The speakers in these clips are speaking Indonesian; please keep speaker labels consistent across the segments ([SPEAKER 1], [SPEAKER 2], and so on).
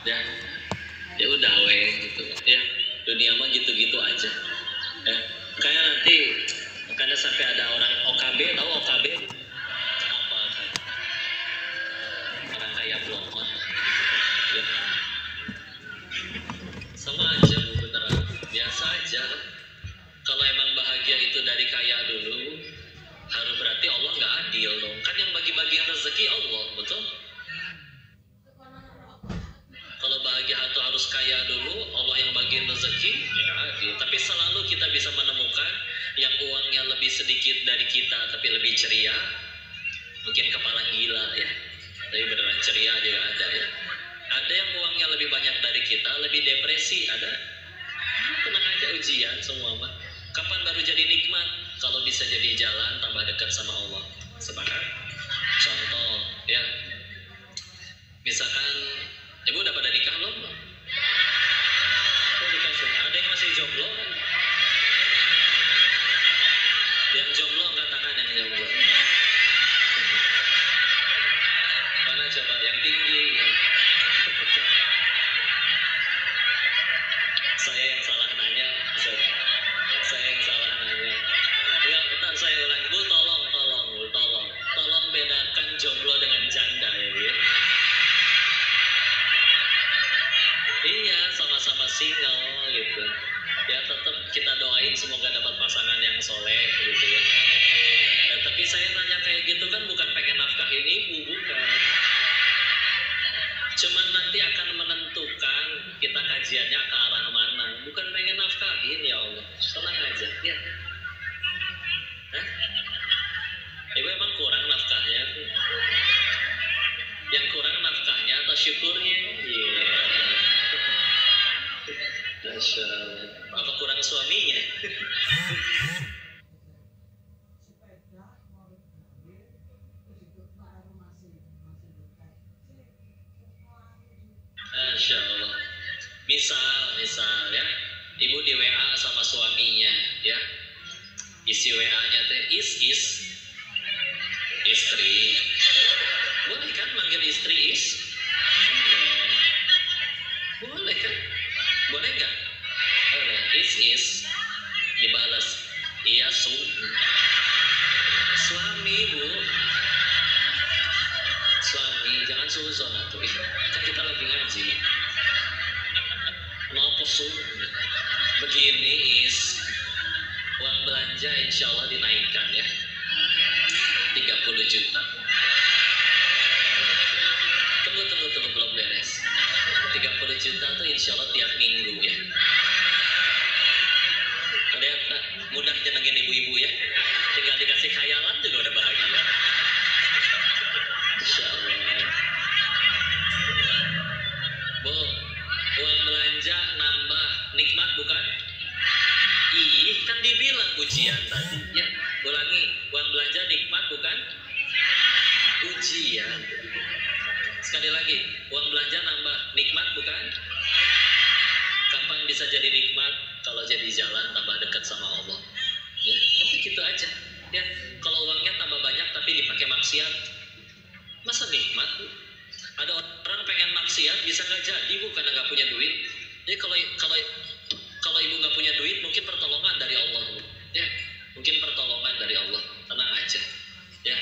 [SPEAKER 1] Ya, ya udah weh gitu ya, dunia mah gitu-gitu aja ya. Kayak nanti karena sampai ada orang OKB, tahu OKB apa kan? Orang kaya blokon ya, sama aja bu, beneran biasa aja. Kalau emang bahagia itu dari kaya dulu, harus berarti Allah nggak adil dong, kan yang bagi-bagi rezeki Allah, betul? Kalau bahagia itu harus kaya dulu, Allah yang bagian rezeki, ya adil. Tapi selalu kita bisa menemukan yang uangnya lebih sedikit dari kita tapi lebih ceria, mungkin kepala gila ya, tapi beneran ceria juga ada ya. Ada yang uangnya lebih banyak dari kita, lebih depresi, ada. Tenang aja, ujian semua mah. Kapan baru jadi nikmat? Kalau bisa jadi jalan tambah dekat sama Allah. Sepakat? Contoh ya, misalkan ibu udah pada nikah belum? Oh, nikah semua. Ada yang masih jomblo kan? Yang jomblo angkat tangan, yang jomblo. Mana coba yang tinggi? Saya yang salah nanya. Saya yang salah nanya. Ya, bentar saya ulang. Bu, tolong bedakan jomblo dengan janda ya, Bu. Iya, sama-sama single gitu. Ya tetap kita doain semoga dapat pasangan yang soleh gitu ya. Ya tapi saya tanya kayak gitu kan bukan pengen nafkahin ibu, bukan. Cuman nanti akan menentukan kita kajiannya ke arah mana. Bukan pengen nafkahin, ya Allah. Tenang aja, ya. Hah? Ibu emang kurang nafkahnya tuh. Yang kurang nafkahnya atau syukurnya? Iya. Masya Allah. Apa kurang suaminya? Masya Allah. Misal ya, ibu di WA sama suaminya ya. Isi WA-nya teh istri. Boleh kan manggil istri is? Boleh kan? Boleh nggak? Boleh. Is dibalas iya suami bu. Suami jangan suzon atuh. Kan kita lagi ngaji. Mau pesu begini is uang belanja insya Allah dinaikkan ya 30 juta. Tunggu belum beres. 30 juta tuh insya Allah tiap minggu ya. Lihat tak mudah nyenengin ibu-ibu ya. Tinggal dikasih khayalan juga udah bahagia. Insya Allah. Bu, uang belanja nambah nikmat bukan? Ih, kan dibilang ujian tadi. Ya, ulangi. Uang belanja nikmat bukan? Ujian. Sekali lagi, uang belanja nambah nikmat bukan? Kapan bisa jadi nikmat? Kalau jadi jalan tambah dekat sama Allah. Ya, gitu aja. Ya, kalau uangnya tambah banyak tapi dipakai maksiat, masa nikmat? Ada orang pengen maksiat bisa nggak jadi bu karena nggak punya duit. Jadi kalau ibu nggak punya duit mungkin pertolongan dari Allah bu. Ya, mungkin pertolongan dari Allah. Tenang aja. Ya.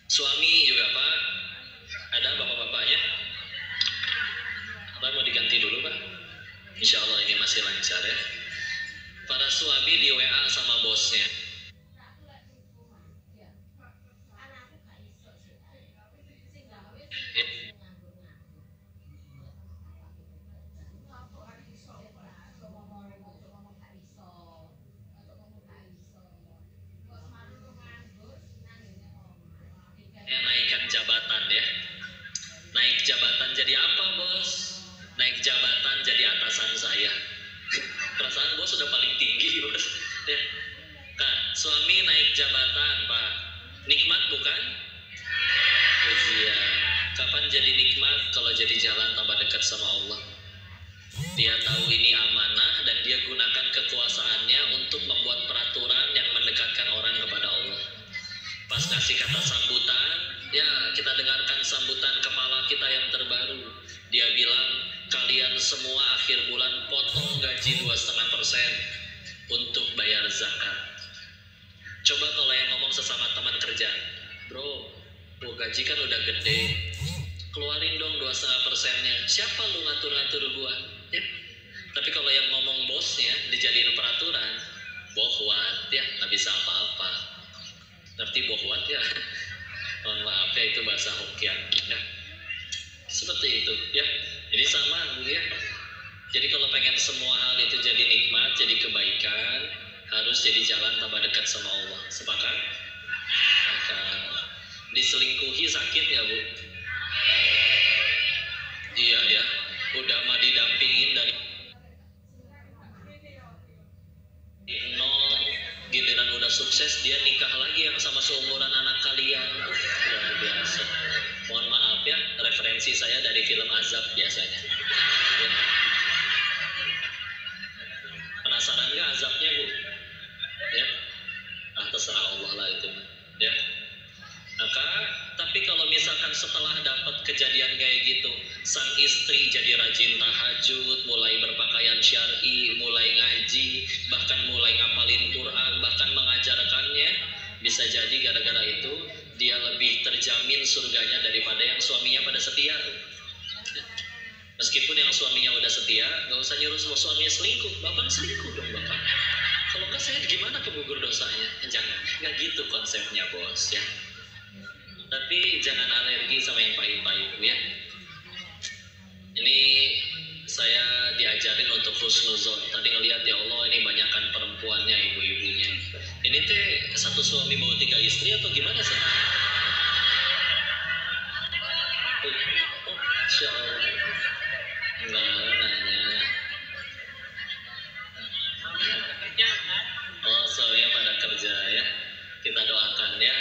[SPEAKER 1] Suami juga pak. Ada bapak-bapaknya? Apa mau diganti dulu pak? Insya Allah ini masih lancar ya. Para suami di WA sama bosnya. Naikkan jabatan ya. Naik jabatan jadi apa bos? Naik jabatan jadi atasan saya. Perasaan bos sudah paling tinggi bos ya. Kak, suami naik jabatan pak, nikmat bukan? Ujian. Kapan jadi nikmat? Kalau jadi jalan tambah dekat sama Allah. Dia tahu ini amanah dan dia gunakan kekuasaannya untuk membuat peraturan yang mendekatkan orang kepada Allah. Pas ngasih kata sambutan, ya kita dengarkan sambutan kepala kita yang terbaru. Dia bilang, kalian semua akhir bulan potong gaji 2,5% untuk bayar zakat. Coba kalau yang ngomong sesama teman kerja, bro gaji kan udah gede, keluarin dong 2,5%-nya. Siapa lu ngatur-ngatur gua? Ya. Tapi kalau yang ngomong bosnya dijadiin peraturan, bohwat ya, nggak bisa apa-apa. Ngerti bohwat ya? Mohon maaf ya, itu bahasa Hokkien ya. Seperti itu ya. Jadi sama Bu ya. Jadi kalau pengen semua hal itu jadi nikmat, jadi kebaikan, harus jadi jalan tambah dekat sama Allah. Sepakat? Maka diselingkuhi sakit ya Bu? Iya ya. Udah mah didampingin dari nol, giliran udah sukses dia nikah lagi yang sama seumuran anak kalian. Luar biasa. Mohon maaf ya, referensi saya dari film Azab biasanya ya. Penasaran gak azabnya Bu? Ya, terserah Allah lah itu ya. Maka, tapi kalau misalkan setelah dapat kejadian kayak gitu, sang istri jadi rajin tahajud, mulai berpakaian syar'i, mulai ngaji, bahkan mulai ngapalin Quran, bahkan mengajarkannya, bisa jadi gara-gara itu dia lebih terjamin surganya daripada yang suaminya pada setia. Meskipun yang suaminya udah setia, gak usah nyuruh suaminya selingkuh. Bapak selingkuh dong Bapak. Kalau enggak saya gimana penggugur dosanya? Jangan, nggak gitu konsepnya bos ya. Tapi jangan alergi sama yang pahit-pahit ya. Ini saya diajarin untuk husnuzon. Tadi ngelihat ya Allah ini banyakan perempuannya, ibu-ibunya. Ini teh satu suami bawa 3 istri atau gimana sih? Oh, Masya Allah. Enggak nanya. Oh, suaminya pada kerja ya. Kita doakan ya.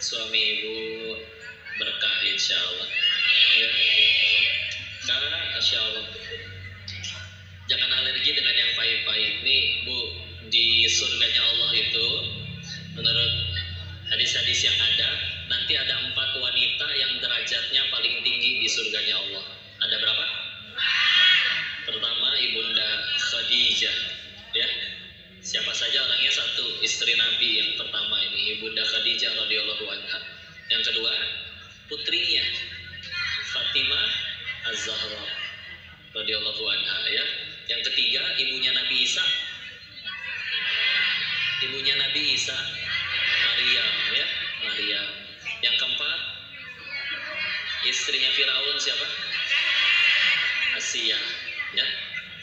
[SPEAKER 1] Suami ibu berkah insya Allah ya. Karena insya Allah jangan alergi dengan yang pahit-pahit nih Bu. Di surganya Allah itu menurut hadis-hadis yang ada, nanti ada 4 wanita yang derajatnya paling tinggi di surganya Allah. Ada berapa? Pertama Ibunda Khadijah ya. Siapa saja orangnya? 1, istri Nabi yang pertama ini, Ibunda Khadijah radhiyallahu anha. Yang kedua, putrinya Fatimah Az-Zahra radhiyallahu anha ya. Yang ketiga, ibunya Nabi Isa. Ibunya Nabi Isa, Maryam ya, Maryam. Yang keempat, istrinya Firaun siapa? Asia ya.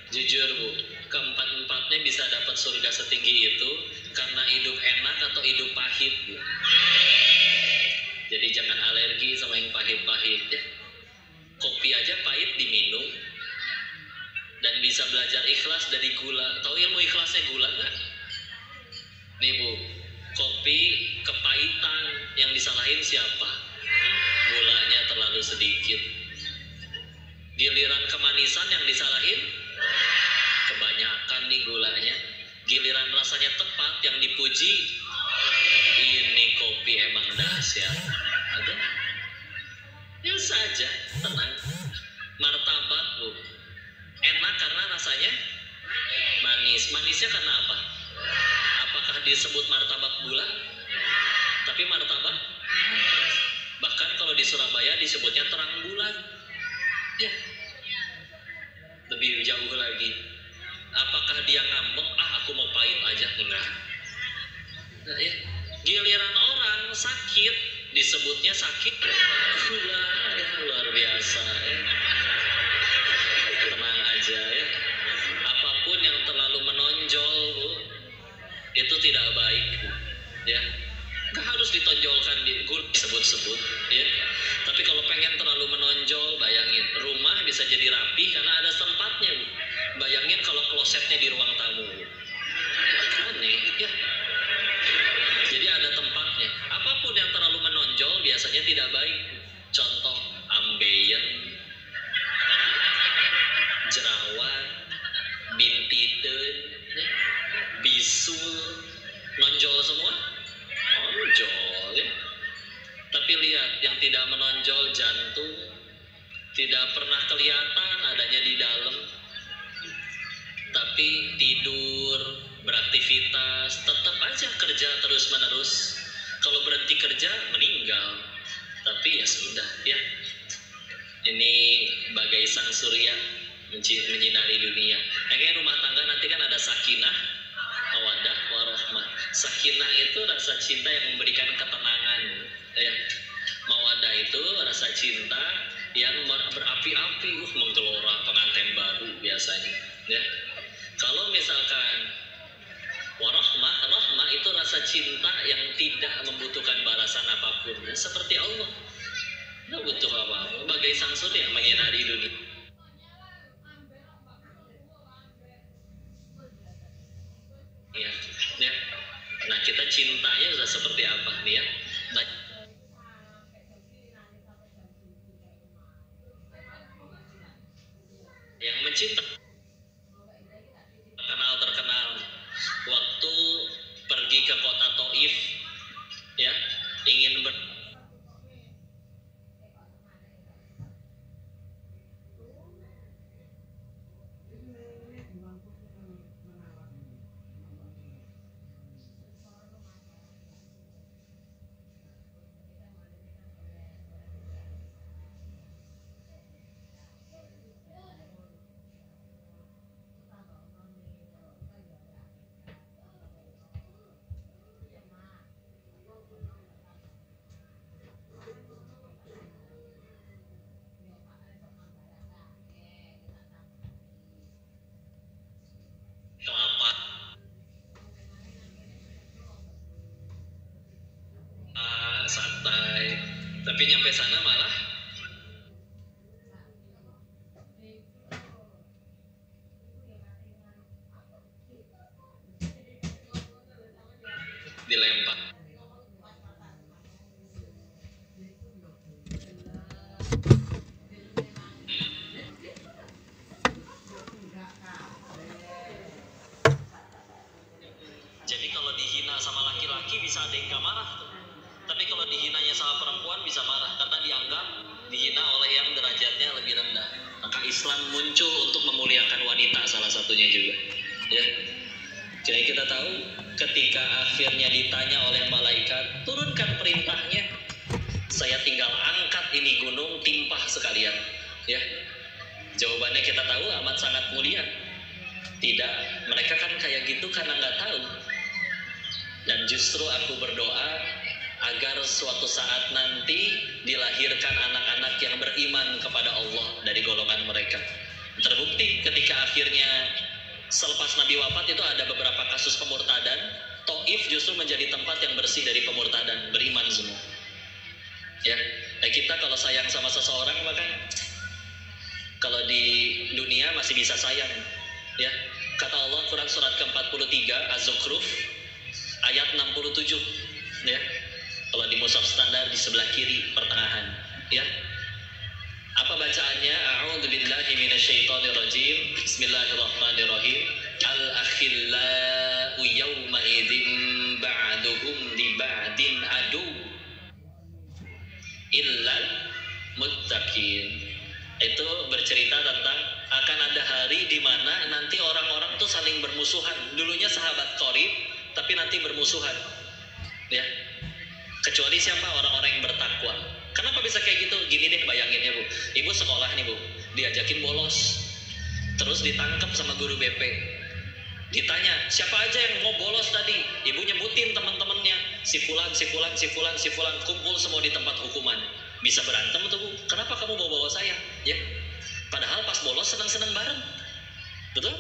[SPEAKER 1] Jujur Bu, keempat-empatnya bisa dapat surga setinggi itu karena hidup enak atau hidup pahit Bu. Jadi jangan alergi sama yang pahit-pahit ya. Kopi aja pahit diminum dan bisa belajar ikhlas dari gula. Tahu ilmu ikhlasnya gula nggak? Nih Bu, kopi kepahitan yang disalahin siapa? Gulanya terlalu sedikit. Giliran kemanisan yang disalahin kebanyakan nih gulanya. Giliran rasanya tepat yang dipuji, ini kopi emang dahsyat. Ada? Biasa aja, tenang. Martabak Bu, enak karena rasanya manis. Manisnya karena apa? Apakah disebut martabak gula? Tapi martabak. Bahkan kalau di Surabaya disebutnya terang bulan. Ya. Lebih jauh lagi. Apakah dia ngambek? Aku mau pahit aja. Enggak. Nah, ya. Giliran orang sakit disebutnya sakit gula. Ya, luar biasa ya. Tenang aja ya. Apapun yang terlalu menonjol Bu, itu tidak baik Bu. Ya. Gak harus ditonjolkan di disebut-sebut ya. Tapi kalau pengen terlalu menonjol, bayangin rumah bisa jadi rapi karena ada tempatnya Bu. Bayangin kalau klosetnya di ruang tamu Bu. Aneh ya. Jadi ada tempatnya. Apapun yang terlalu menonjol biasanya tidak baik. Contoh ambeien, jerawat, bintiteun, bisul, nonjol semua. Menonjol ya. Tapi lihat yang tidak menonjol, jantung, tidak pernah kelihatan adanya di dalam, tapi tidur, beraktivitas, tetap aja kerja terus menerus. Kalau berhenti kerja meninggal. Tapi ya sudah ya, ini bagai sang surya menyinari dunia. Kayak rumah tangga nanti kan ada sakinah, mawaddah, warahmah. Sakinah itu rasa cinta yang memberikan ketenangan ya. Mawaddah itu rasa cinta yang berapi-api, menggelora pengantin baru biasanya ya. Kalau misalkan warahmah, rahmah itu rasa cinta yang tidak membutuhkan balasan apapun ya. Seperti Allah, nggak butuh apa-apa, bagai sang surya menyinari dunia ya, ya. Nah kita cintanya sudah seperti apa nih ya. Nah, yang mencinta terkenal waktu pergi ke kota Taif ya, ingin kelapa santai, tapi nyampe sana malah dilempar. Jadi kalau dihina sama laki-laki bisa ada yang gak marah tuh. Tapi kalau dihinanya sama perempuan bisa marah karena dianggap dihina oleh yang derajatnya lebih rendah. Maka Islam muncul untuk memuliakan wanita salah satunya juga. Ya. Jadi kita tahu ketika akhirnya ditanya oleh malaikat, turunkan perintahnya. Saya tinggal angkat ini gunung timpah sekalian. Ya. Jawabannya kita tahu amat sangat mulia. Tidak, mereka kan kayak gitu karena nggak tahu. Dan justru aku berdoa agar suatu saat nanti dilahirkan anak-anak yang beriman kepada Allah dari golongan mereka. Terbukti ketika akhirnya selepas Nabi wafat itu ada beberapa kasus pemurtadan. Taif justru menjadi tempat yang bersih dari pemurtadan, beriman semua. Ya, kita kalau sayang sama seseorang bahkan kalau di dunia masih bisa sayang. Ya, kata Allah Quran surat ke-43 Az-Zukhruf ayat 67 ya. Kalau di mushaf standar di sebelah kiri pertengahan ya. Apa bacaannya? A'udzubillahi minasyaitonirrajim. Bismillahirrahmanirrahim. Al-akhillau yawma idzin ba'duhum li ba'din adu illal muttaqin. Itu bercerita tentang akan ada hari di mana nanti orang-orang tuh saling bermusuhan. Dulunya sahabat qarib, tapi nanti bermusuhan. Ya. Kecuali siapa? Orang-orang yang bertakwa. Kenapa bisa kayak gitu? Gini deh bayanginnya Bu. Ibu sekolah nih Bu, diajakin bolos. Terus ditangkap sama guru BP. Ditanya, siapa aja yang mau bolos tadi? Ibu nyebutin teman-temannya. Si fulan, si fulan, si fulan, si fulan, kumpul semua di tempat hukuman. Bisa berantem tuh Bu. Kenapa kamu bawa-bawa saya? Ya. Padahal pas bolos senang-senang bareng. Betul?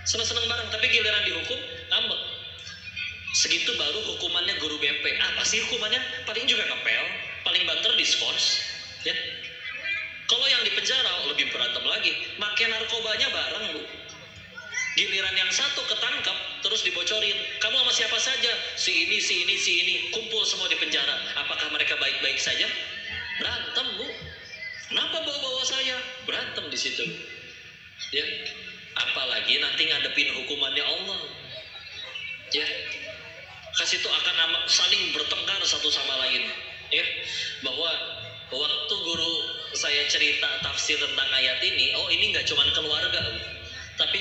[SPEAKER 1] Senang-senang bareng, tapi giliran dihukum ngambek. Segitu baru hukumannya guru BP. Apa sih hukumannya? Paling juga ngepel, paling banter diskors, ya. Kalau yang di penjara lebih berantem lagi, makai narkobanya bareng Bu. Giliran yang satu ketangkap, terus dibocorin. Kamu sama siapa saja? Si ini, si ini, si ini. Kumpul semua di penjara. Apakah mereka baik-baik saja? Berantem Bu. Kenapa bawa-bawa saya? Berantem di situ. Ya. Apalagi nanti ngadepin hukumannya Allah. Ya. Kasih itu akan saling bertengkar satu sama lain. Ya. Bahwa waktu guru saya cerita tafsir tentang ayat ini, oh ini nggak cuma keluarga, tapi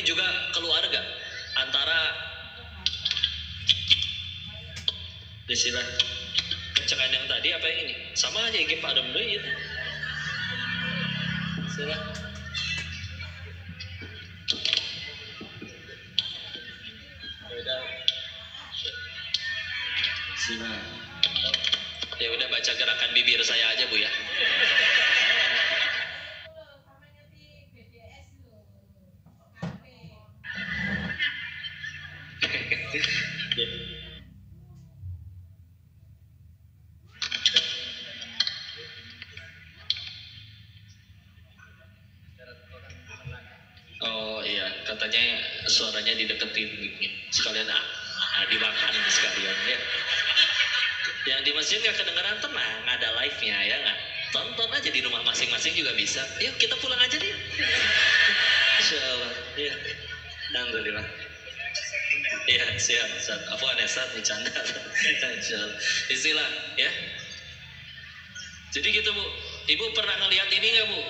[SPEAKER 1] juga keluarga antara istilah kencengan yang tadi apa yang ini sama aja iki padem deui itu. Istilah ya udah baca gerakan bibir saya aja Bu ya. Oh iya, katanya suaranya dideketin sekalian dimakan sekalian ya. Yang di masjid nggak kedengeran, tenang, ada live-nya ya nggak? Tonton aja di rumah masing-masing juga bisa. Yuk kita pulang aja nih. Insya Allah. Ya. Alhamdulillah. Iya siap. Apa anesat bercanda. Insya Allah. Istilah ya. Jadi gitu Bu. Ibu pernah ngelihat ini nggak Bu?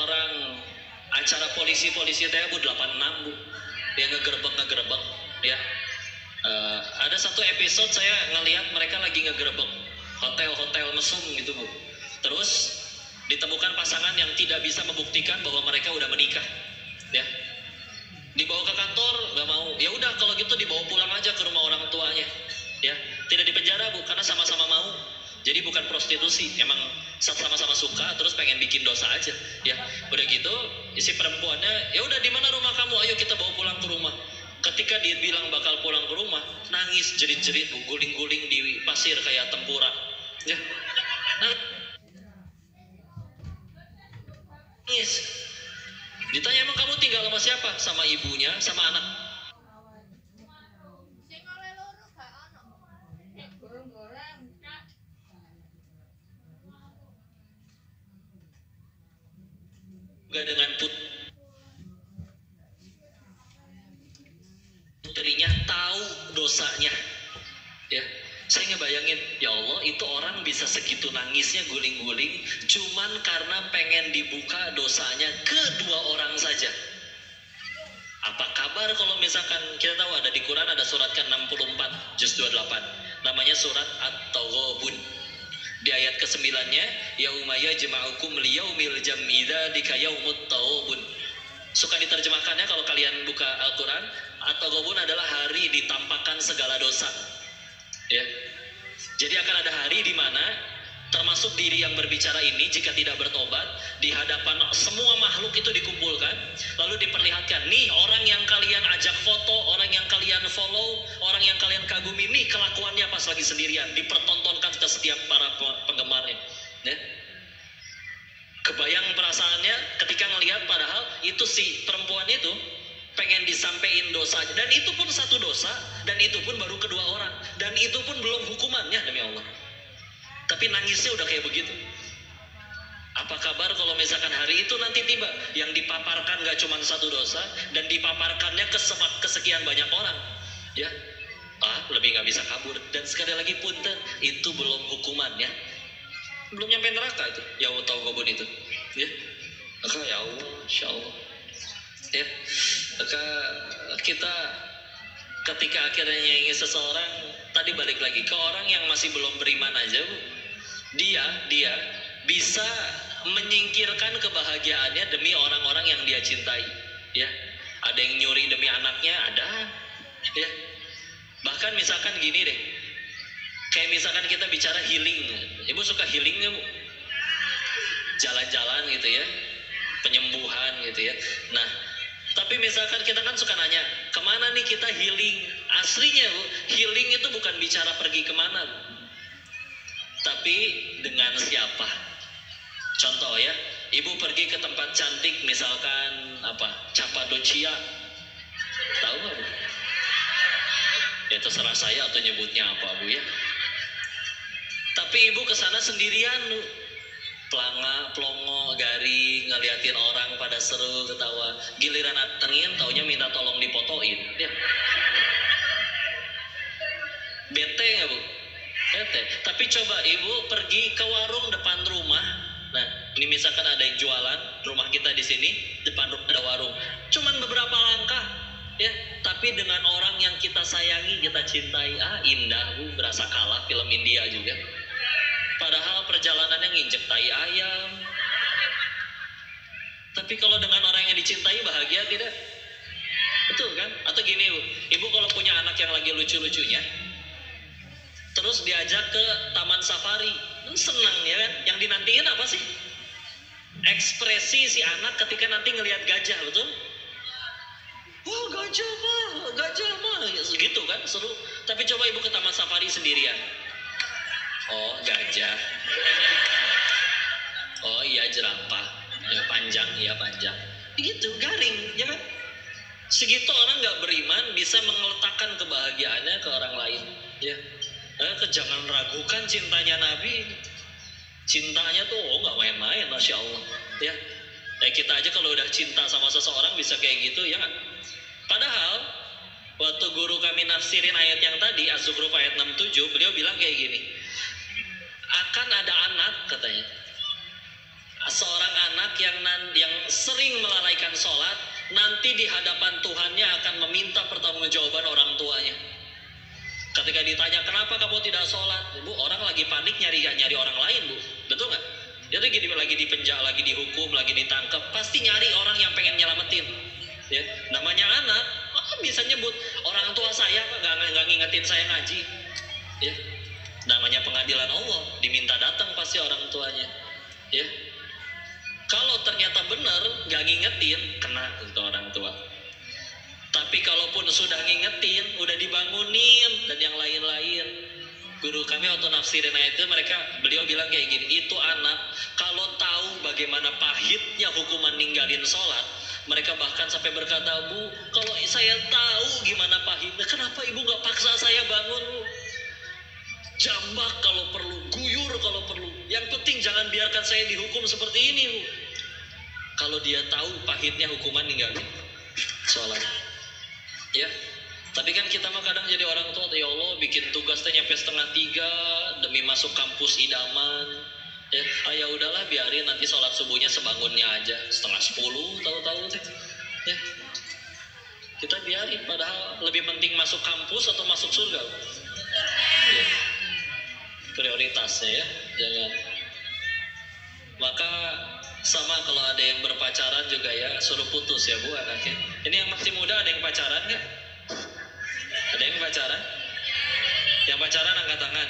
[SPEAKER 1] Orang acara polisi teh Bu 86 Bu. Yang ngegerebek ya. Ada satu episode saya ngelihat mereka lagi ngegerebek hotel mesum gitu Bu. Terus ditemukan pasangan yang tidak bisa membuktikan bahwa mereka udah menikah, ya. Dibawa ke kantor nggak mau. Ya udah kalau gitu dibawa pulang aja ke rumah orang tuanya, ya. Tidak dipenjara Bu, karena sama-sama mau. Jadi bukan prostitusi, emang sama-sama suka terus pengen bikin dosa aja, ya. Udah gitu isi perempuannya, ya udah di mana rumah kamu? Ayo kita bawa pulang ke rumah. Ketika dia bilang bakal pulang ke rumah, nangis jerit-jerit Bu, guling-guling di pasir kayak tempura. Ya. Nangis. Ditanya emang kamu tinggal sama siapa? Sama ibunya, sama anak. Juga dengan putrinya tahu dosanya, ya. Saya ngebayangin, ya Allah itu orang bisa segitu nangisnya guling-guling cuman karena pengen dibuka dosanya kedua orang saja. Apa kabar kalau misalkan kita tahu ada di Quran ada surat ke-64 juz 28 namanya surat At-Taghabun. Di ayat ke-9-nya yauma yajma'ukum liyaumil jam'i dzalika yaumut taghabun. Suka diterjemahkannya kalau kalian buka Al-Quran, At-Taghabun adalah hari ditampakkan segala dosa. Ya. Jadi akan ada hari di mana termasuk diri yang berbicara ini jika tidak bertobat di hadapan semua makhluk itu dikumpulkan lalu diperlihatkan, nih orang yang kalian ajak foto, orang yang kalian follow, orang yang kalian kagumi, nih kelakuannya pas lagi sendirian, dipertontonkan ke setiap para penggemarnya, ya. Kebayang perasaannya ketika ngelihat padahal itu si perempuan itu pengen disampein dosanya, dan itu pun satu dosa, dan itu pun baru kedua orang, dan itu pun belum hukumannya demi Allah. Tapi nangisnya udah kayak begitu. Apa kabar kalau misalkan hari itu nanti tiba yang dipaparkan gak cuma satu dosa, dan dipaparkannya ke sekian banyak orang, ya. Lebih gak bisa kabur. Dan sekali lagi punten, itu belum hukumannya, belum nyampe neraka itu. Ya Allah tahu gobon itu, ya. Maka ya Allah, insya Allah, ya. Maka kita ketika akhirnya nyanyi seseorang, tadi balik lagi ke orang yang masih belum beriman aja Bu, dia bisa menyingkirkan kebahagiaannya demi orang-orang yang dia cintai, ya. Ada yang nyuri demi anaknya, ada, ya. Bahkan misalkan gini deh, kayak misalkan kita bicara healing, Ibu suka healing nggak Bu? Jalan-jalan gitu ya, penyembuhan gitu ya. Nah, tapi misalkan kita kan suka nanya, kemana nih kita healing? Aslinya Bu, healing itu bukan bicara pergi kemana Bu, tapi dengan siapa. Contoh ya, Ibu pergi ke tempat cantik misalkan Cappadocia, tahu nggak Bu? Ya terserah saya atau nyebutnya apa Bu ya. Tapi Ibu kesana sendirian Bu, pelongo, garing, ngeliatin orang pada seru, ketawa. Giliran atengin, taunya minta tolong dipotoin, ya. Bete nggak Bu? Tapi coba ibu pergi ke warung depan rumah. Nah, ini misalkan ada yang jualan, rumah kita di sini, depan rumah ada warung. Cuman beberapa langkah, ya. Tapi dengan orang yang kita sayangi, kita cintai, indah bu, berasa kalah film India juga. Padahal perjalanannya nginjek tai ayam. Tapi kalau dengan orang yang dicintai bahagia tidak? Betul kan? Atau gini bu, ibu kalau punya anak yang lagi lucu-lucunya, terus diajak ke taman safari, senang ya kan? Yang dinantiin apa sih? Ekspresi si anak ketika nanti ngelihat gajah, betul? Wah gajah mah, gitu kan, seru. Tapi coba ibu ke taman safari sendirian. Oh gajah. Oh iya jerapah. Ya, panjang. Begitu garing, ya kan? Segitu orang nggak beriman bisa mengeletakkan kebahagiaannya ke orang lain, ya. Jangan ragukan cintanya Nabi. Cintanya tuh nggak main-main, masya Allah, ya. Kita aja kalau udah cinta sama seseorang bisa kayak gitu, ya kan? Padahal waktu guru kami nafsirin ayat yang tadi, Az-Zukhruf ayat 67, beliau bilang kayak gini, akan ada anak katanya, seorang anak yang sering melalaikan sholat, nanti di hadapan Tuhannya akan meminta pertanggungjawaban orang tuanya. Ketika ditanya kenapa kamu tidak sholat, bu, orang lagi panik nyari orang lain bu, betul nggak? Dia lagi di penjara, lagi dihukum, lagi ditangkap, pasti nyari orang yang pengen nyelamatin. Ya, namanya anak, bisa nyebut orang tua saya nggak ngingetin saya ngaji. Ya, namanya pengadilan Allah, diminta datang pasti orang tuanya. Ya. Kalau ternyata benar gak ngingetin, kena untuk orang tua. Tapi kalaupun sudah ngingetin, udah dibangunin dan yang lain-lain, guru kami waktu nafsirin ayat itu, beliau bilang kayak gini, itu anak kalau tahu bagaimana pahitnya hukuman ninggalin sholat, mereka bahkan sampai berkata, bu, kalau saya tahu gimana pahitnya, kenapa ibu gak paksa saya bangun, bu? Jambak kalau perlu, guyur kalau perlu, yang penting jangan biarkan saya dihukum seperti ini, bu. Kalau dia tahu pahitnya hukuman ninggalin sholat, ya. Tapi kan kita mah kadang jadi orang tua, ya Allah bikin tugasnya nyampe 2:30 demi masuk kampus idaman, ya. Ya udahlah biarin nanti sholat subuhnya sebangunnya aja 9:30 tahu-tahu teh, ya. Kita biarin, padahal lebih penting masuk kampus atau masuk surga, ya. Prioritasnya ya, jangan. Maka sama kalau ada yang berpacaran juga ya, suruh putus ya bu anaknya. Ini yang masih muda ada yang pacaran nggak? Ada yang pacaran? Yang pacaran angkat tangan.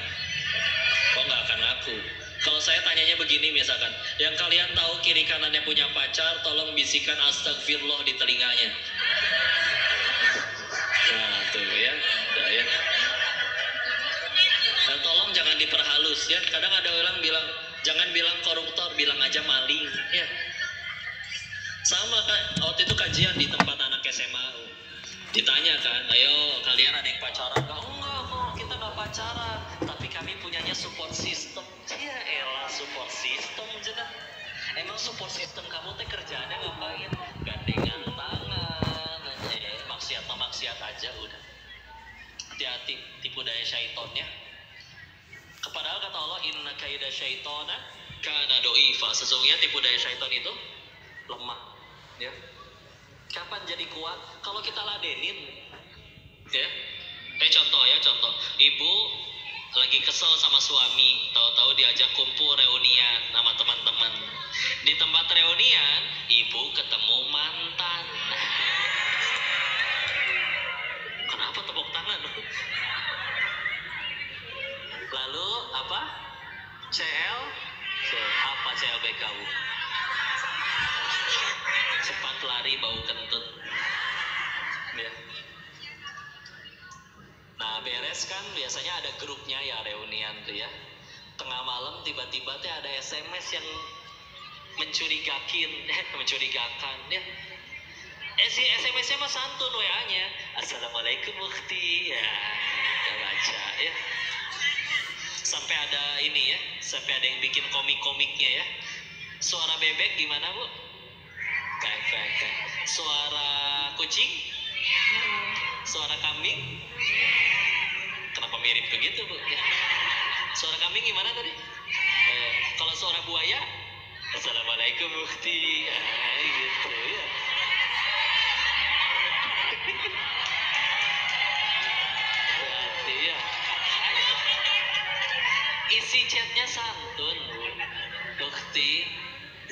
[SPEAKER 1] Oh nggak akan ngaku. Kalau saya tanyanya begini misalkan, yang kalian tahu kiri kanannya punya pacar, tolong bisikan astagfirullah di telinganya. Nah tuh ya, ya. Dan tolong jangan diperhalus ya. Kadang ada orang bilang, jangan bilang koruptor, bilang aja maling. Ya. Sama kan, waktu itu kajian di tempat anak SMA. Ditanya kan, ayo kalian ada yang pacaran? Enggak kok, kita nggak pacaran. Tapi kami punyanya support system. Ya elah, support system jenah. Emang support system kamu teh kerjaannya ngapain? Gandengan tangan, maksiat aja udah. Hati-hati, tipu daya syaitonnya. Padahal kata Allah, inna kaida syaitona kana do'ifa. Sesungguhnya tipu daya syaitan itu lemah, ya. Kapan jadi kuat? Kalau kita ladenin, ya. Contoh, ibu lagi kesel sama suami, tahu-tahu diajak kumpul reunian sama teman-teman. Di tempat reunian, ibu ketemu mantan. Kenapa tepuk tangan? Lalu apa? Apa CLBKU? Cepat lari bau kentut. Ya. Nah beres kan biasanya ada grupnya ya reunian tuh ya. Tengah malam tiba-tiba tuh ada SMS yang mencurigakan ya. Si SMS-nya mah santun WA-nya. Assalamualaikum Mukti. Ya, kita baca ya. Sampai ada ini ya, sampai ada yang bikin komik-komiknya ya. Suara bebek gimana bu? Kayak. Suara kucing? Suara kambing? Kenapa mirip begitu bu? Ya. Suara kambing gimana tadi? Kalau suara buaya, Assalamualaikum Mufti. Gitu ya. Berarti ya. Isi chatnya santun, Bu. Mufti,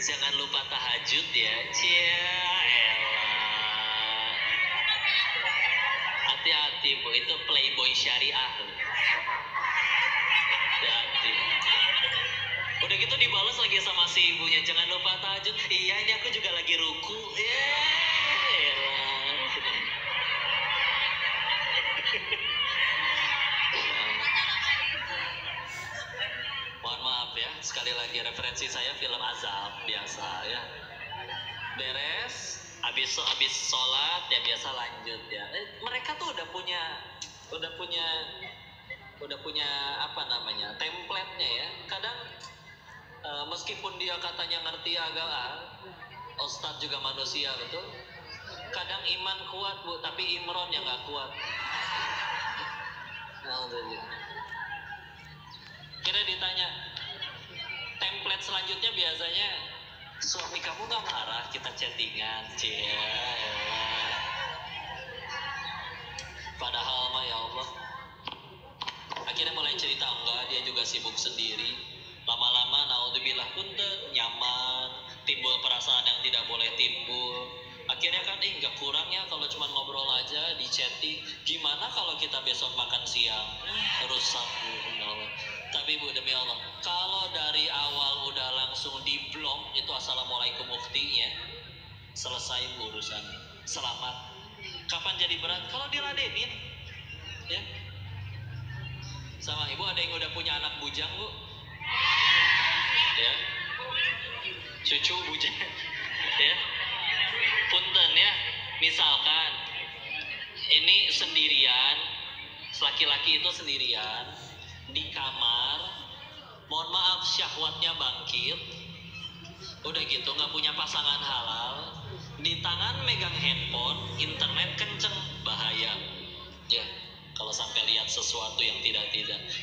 [SPEAKER 1] jangan lupa tahajud ya. Cia, elah. Hati-hati, Bu. Itu playboy syariah. Hati-hati. Udah gitu dibalas lagi sama si ibunya, jangan lupa tahajud. Iya, ini aku juga lagi ruku. Mohon maaf ya, sekali lagi referensi saya film azab biasa ya. Beres, habis sholat ya biasa lanjut ya. Mereka tuh udah punya apa namanya, template-nya ya. Kadang meskipun dia katanya ngerti agama, Ustadz juga manusia betul. Kadang iman kuat, Bu, tapi Imron yang nggak kuat. Kita ditanya, template selanjutnya biasanya, suami kamu nggak marah kita chattingan, padahal mah ya Allah. Akhirnya mulai cerita, enggak, dia juga sibuk sendiri. Lama-lama naudzubillah punten, nyaman, timbul perasaan yang tidak boleh timbul. Akhirnya kan nggak kurangnya kalau cuma ngobrol aja di chatting. Gimana kalau kita besok makan siang? Rusak, Bu. Tapi Bu, demi Allah, kalau dari awal udah langsung diblok, itu assalamualaikum muftinya, selesai urusan, selamat. Kapan jadi berat? Kalau diladenin ya. Sama ibu ada yang udah punya anak bujang, Bu? Ya, cucu bujang. Ya, punten ya. Misalkan ini sendirian, laki-laki itu sendirian di kamar, mohon maaf syahwatnya bangkit, udah gitu nggak punya pasangan halal, di tangan megang handphone, internet kenceng, bahaya ya kalau sampai lihat sesuatu yang tidak.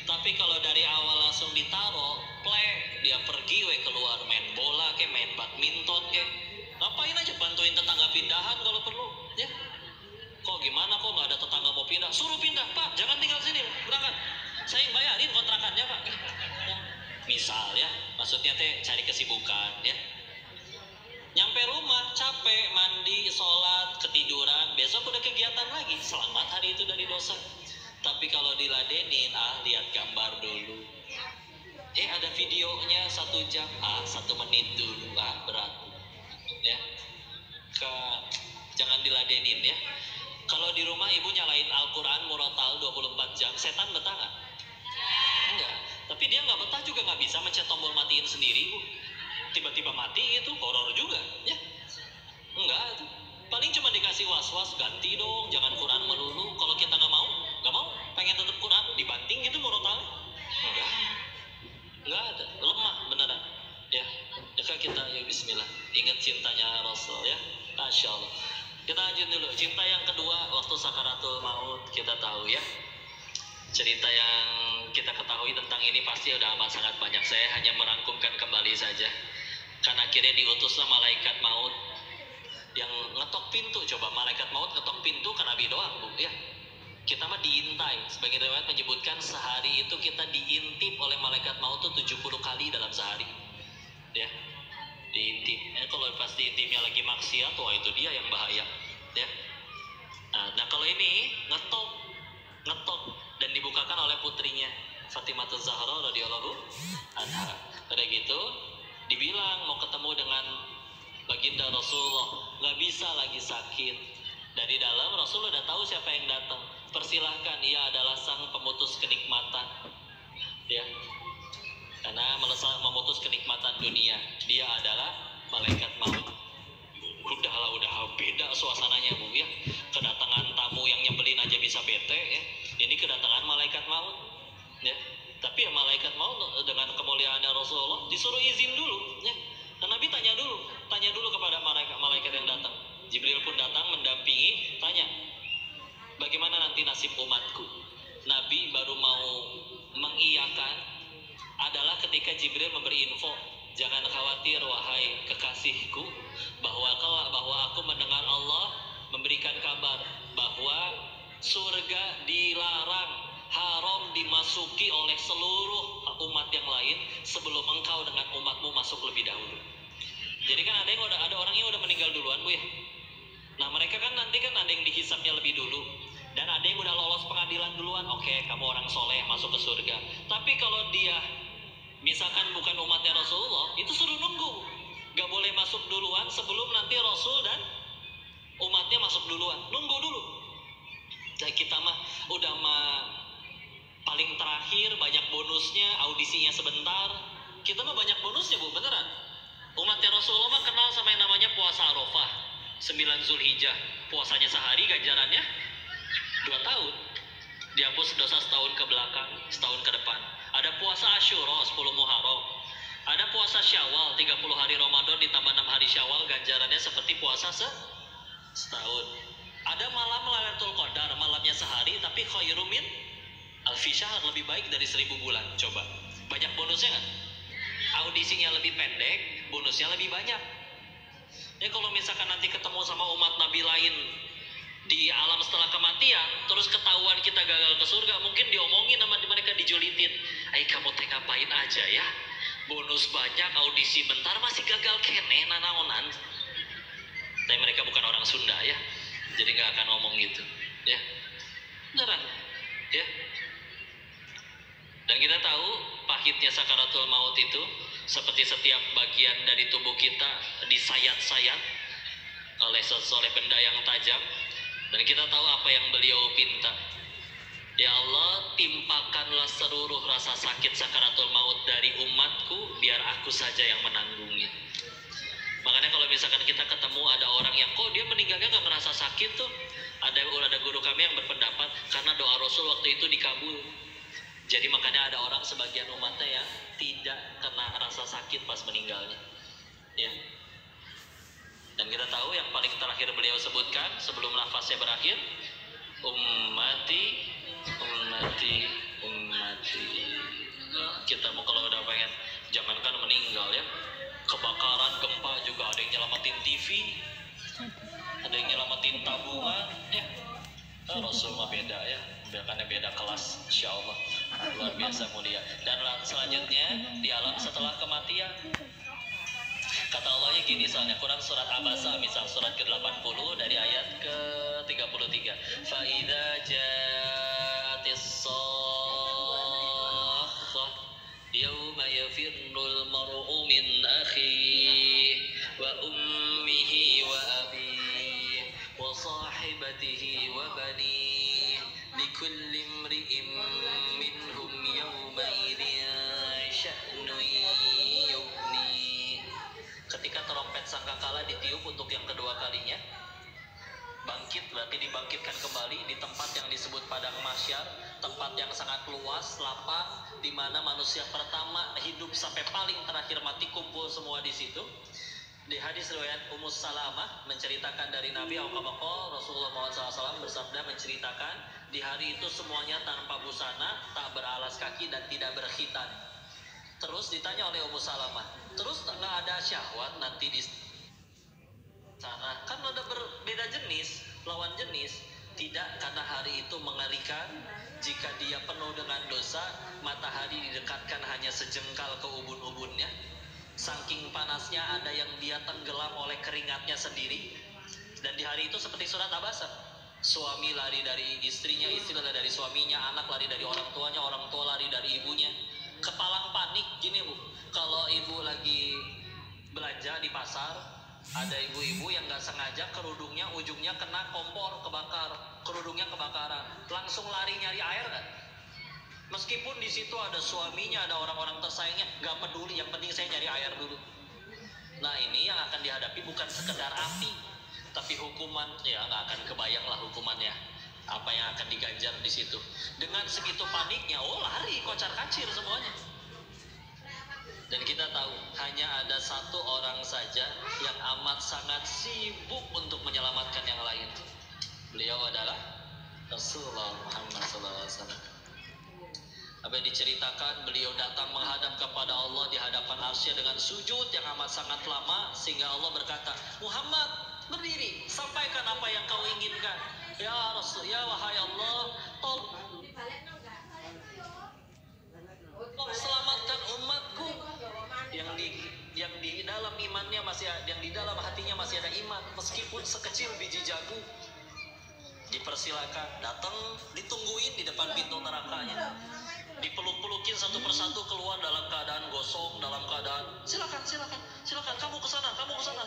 [SPEAKER 1] Tapi kalau dari awal langsung ditaruh play, dia pergi keluar main bola ke main badminton ke, ngapain aja, bantuin tetangga pindahan kalau perlu ya. Kok gimana, kok nggak ada tetangga mau pindah, suruh pindah, Pak, jangan tinggal sini, berangkat, saya yang bayarin kontrakannya, Pak. Misal ya, maksudnya teh cari kesibukan ya. Nyampe rumah capek, mandi, sholat, ketiduran, besok udah kegiatan lagi, selamat hari itu dari dosa. Tapi kalau diladenin, lihat gambar dulu, ada videonya 1 jam, 1 menit dulu, berat ya. Jangan diladenin ya. Kalau di rumah ibu nyalain Al-Quran murotal 24 jam, setan betah nggak? Enggak. Tapi dia nggak betah juga nggak bisa mencet tombol matiin sendiri, Bu. Tiba-tiba mati itu horor juga ya. Enggak tuh. Paling cuma dikasih was-was, ganti dong, jangan Quran melulu. Kalau kita nggak mau, pengen tetap Quran, dibanting gitu murotal. Enggak ada, lemah beneran ya. Jika kita ya bismillah, ingat cintanya Rasul ya, Masya Allah. Kita lanjut dulu, cinta yang kedua waktu sakaratul maut. Kita tahu ya, cerita yang kita ketahui tentang ini pasti udah amat sangat banyak. Saya hanya merangkumkan kembali saja. Kan akhirnya diutuslah malaikat maut yang ngetok pintu. Coba malaikat maut ngetok pintu ke Nabi doang, Bu ya. Kita mah diintai. Sebagai riwayat menyebutkan sehari itu kita diintip oleh malaikat maut tuh 70 kali dalam sehari ya. Diintip. Kalau pas diintipnya lagi maksiat, wah itu dia yang bahaya ya. Nah kalau ini ngetok dan dibukakan oleh putrinya Fatimah Zahra radhiyallahu anha. Udah gitu dibilang mau ketemu dengan baginda Rasulullah, nggak bisa lagi sakit. Dari dalam Rasul udah tahu siapa yang datang. Persilahkan, ia adalah sang pemutus kenikmatan ya. Karena memutus kenikmatan dunia, dia adalah malaikat maut. Udah beda suasananya, Bu ya. Kedatangan tamu yang nyebelin aja bisa bete ya. Ini kedatangan malaikat maut ya. Tapi ya malaikat maut dengan kemuliaannya Rasulullah disuruh izin dulu ya. Dan Nabi tanya dulu kepada malaikat yang datang. Jibril pun datang mendampingi, tanya, bagaimana nanti nasib umatku? Nabi baru mau mengiyakan, Jibril memberi info, jangan khawatir wahai kekasihku, bahwa aku mendengar Allah memberikan kabar bahwa surga dilarang, haram dimasuki oleh seluruh umat yang lain sebelum engkau dengan umatmu masuk lebih dahulu. Jadi kan ada orang yang udah meninggal duluan, Bu ya. Nah, mereka kan nanti kan ada yang dihisapnya lebih dulu. Dan ada yang udah lolos pengadilan duluan. Oke, kamu orang soleh masuk ke surga. Tapi kalau dia misalkan bukan umatnya Rasulullah, itu suruh nunggu. Gak boleh masuk duluan sebelum nanti Rasul dan umatnya masuk duluan. Nunggu dulu. Dan kita udah paling terakhir, banyak bonusnya, audisinya sebentar. Kita banyak bonusnya, Bu, beneran. Umatnya Rasulullah kenal sama yang namanya puasa Arafah 9 Zulhijjah. Puasanya sehari, ganjarannya 2 tahun. Dihapus dosa setahun ke belakang, setahun ke depan. Ada puasa Asyura 10 Muharram. Ada puasa Syawal 30 hari Ramadan ditambah 6 hari Syawal, ganjarannya seperti puasa setahun. Ada malam Lailatul Qadar, malamnya sehari tapi khairum min alfi syahr, lebih baik dari 1000 bulan. Coba. Banyak bonusnya kan? Audisinya lebih pendek, bonusnya lebih banyak. Ya kalau misalkan nanti ketemu sama umat Nabi lain di alam setelah kematian, terus ketahuan kita gagal ke surga, mungkin diomongin sama mereka, dijulitin. Kamu teh ngapain aja ya? Bonus banyak, audisi bentar, masih gagal kene, nanaonan. Tapi mereka bukan orang Sunda ya, jadi nggak akan ngomong gitu. Ya, beneran. Ya. Dan kita tahu pahitnya sakaratul maut itu, seperti setiap bagian dari tubuh kita disayat-sayat oleh benda yang tajam. Dan kita tahu apa yang beliau pinta. Ya Allah, timpakanlah seluruh rasa sakit sakaratul maut dari umatku, biar aku saja yang menanggungnya. Makanya kalau misalkan kita ketemu ada orang yang kok dia meninggalnya gak merasa sakit tuh, ada guru kami yang berpendapat karena doa Rasul waktu itu dikabul. Jadi makanya ada orang sebagian umatnya yang tidak kena rasa sakit pas meninggalnya. Ya. Dan kita tahu yang paling terakhir beliau sebutkan sebelum nafasnya berakhir, ummati. Kita mau kalau udah pengen, jangankan meninggal ya, kebakaran, gempa juga ada yang nyelamatin TV, ada yang nyelamatin tabungan ya. Rasul mah beda ya, karena beda kelas, insya Allah luar biasa mulia. Dan selanjutnya di alam setelah kematian, kata Allahnya gini, soalnya Quran surat Abasa misal surat ke-80 dari ayat ke-33, فَإِذَا جَاءَتِ الصَّاخَّةُ يَوْمَ يَفِرُّ الْمَرْءُ مِنْ أَخِيهِ وَأُمِّهِ وَأَبِيهِ وَصَاحِبَتِهِ وَبَنِيهِ لِكُلِّ امْرِئٍ مِّنْهُمْ يَوْمَئِذٍ شَأْنٌ يُغْنِيهِ. Ketika trompet sangkakala ditiup untuk yang kedua kalinya, bangkit berarti dibangkitkan kembali di tempat yang disebut padang mahsyar, tempat yang sangat luas, lapang, di mana manusia pertama hidup sampai paling terakhir mati kumpul semua di situ. Di hadis riwayat Ummu Salamah menceritakan dari Nabi Rasulullah SAW bersabda, menceritakan di hari itu semuanya tanpa busana, tak beralas kaki dan tidak berkhitan. Terus ditanya oleh Ummu Salamah, terus nggak ada syahwat nanti di sana? Kan ada berbeda jenis, lawan jenis. Tidak, karena hari itu mengerikan. Jika dia penuh dengan dosa, matahari didekatkan hanya sejengkal ke ubun-ubunnya. Saking panasnya ada yang dia tenggelam oleh keringatnya sendiri. Dan di hari itu seperti surat Abasa, suami lari dari istrinya, istri lari dari suaminya, anak lari dari orang tuanya, orang tua lari dari ibunya. Kepalang panik gini Bu, kalau ibu lagi belanja di pasar, ada ibu-ibu yang nggak sengaja kerudungnya ujungnya kena kompor, kebakar, kerudungnya kebakaran, langsung lari nyari air kan? Meskipun di situ ada suaminya, ada orang-orang tersayangnya, nggak peduli, yang penting saya nyari air dulu. Nah ini yang akan dihadapi bukan sekedar api, tapi hukuman, ya nggak akan kebayang lah hukumannya, apa yang akan diganjar di situ. Dengan segitu paniknya, lari kocar-kacir semuanya. Dan kita tahu hanya ada satu orang saja yang amat sangat sibuk untuk menyelamatkan yang lain. Beliau adalah Rasulullah Muhammad SAW. Apa yang diceritakan, beliau datang menghadap kepada Allah di hadapan arsy dengan sujud yang amat sangat lama, sehingga Allah berkata, Muhammad, berdiri, sampaikan apa yang kau inginkan. Ya Rasul, ya wahai Allah, tolong selamatkan umatku yang di dalam imannya masih, yang di dalam hatinya masih ada iman, meskipun sekecil biji jagung. Dipersilakan, datang, ditungguin di depan pintu nerakanya, dipeluk-pelukin satu persatu, keluar dalam keadaan gosong, dalam keadaan silakan kamu kesana,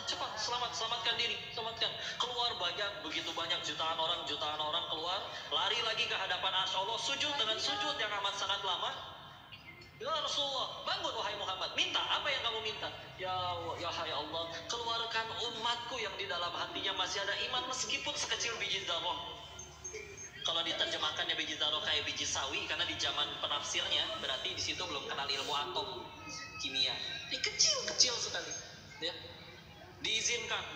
[SPEAKER 1] cepat, selamatkan diri, selamatkan. Keluar banyak, begitu banyak, jutaan orang keluar, lari lagi ke hadapan arsy Allah, sujud dengan sujud yang amat sangat lama. Ya Rasulullah, bangun wahai Muhammad, minta apa yang kamu minta. Ya hai Allah, keluarkan umatku yang di dalam hatinya masih ada iman meskipun sekecil biji zarah. Kalau diterjemahkan ya biji zarah kayak biji sawi, karena di zaman penafsirnya berarti di situ belum kenal ilmu atom kimia. Ini kecil sekali. Ya. Diizinkan,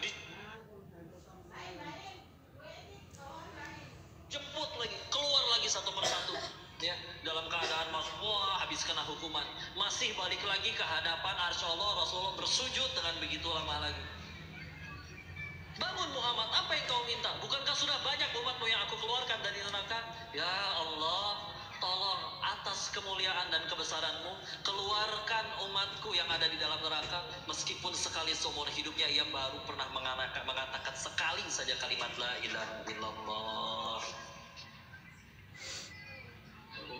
[SPEAKER 1] jemput lagi, keluar lagi satu persatu. Ya, dalam keadaan wah habis kena hukuman, masih balik lagi ke hadapan arsy Allah. Rasulullah bersujud dengan begitu lama lagi. Bangun Muhammad, apa yang kau minta? Bukankah sudah banyak umatmu yang aku keluarkan dari neraka? Ya Allah, tolong atas kemuliaan dan kebesaranmu, keluarkan umatku yang ada di dalam neraka, meskipun sekali seumur hidupnya ia baru pernah mengatakan sekali saja kalimat la ilaha illallah.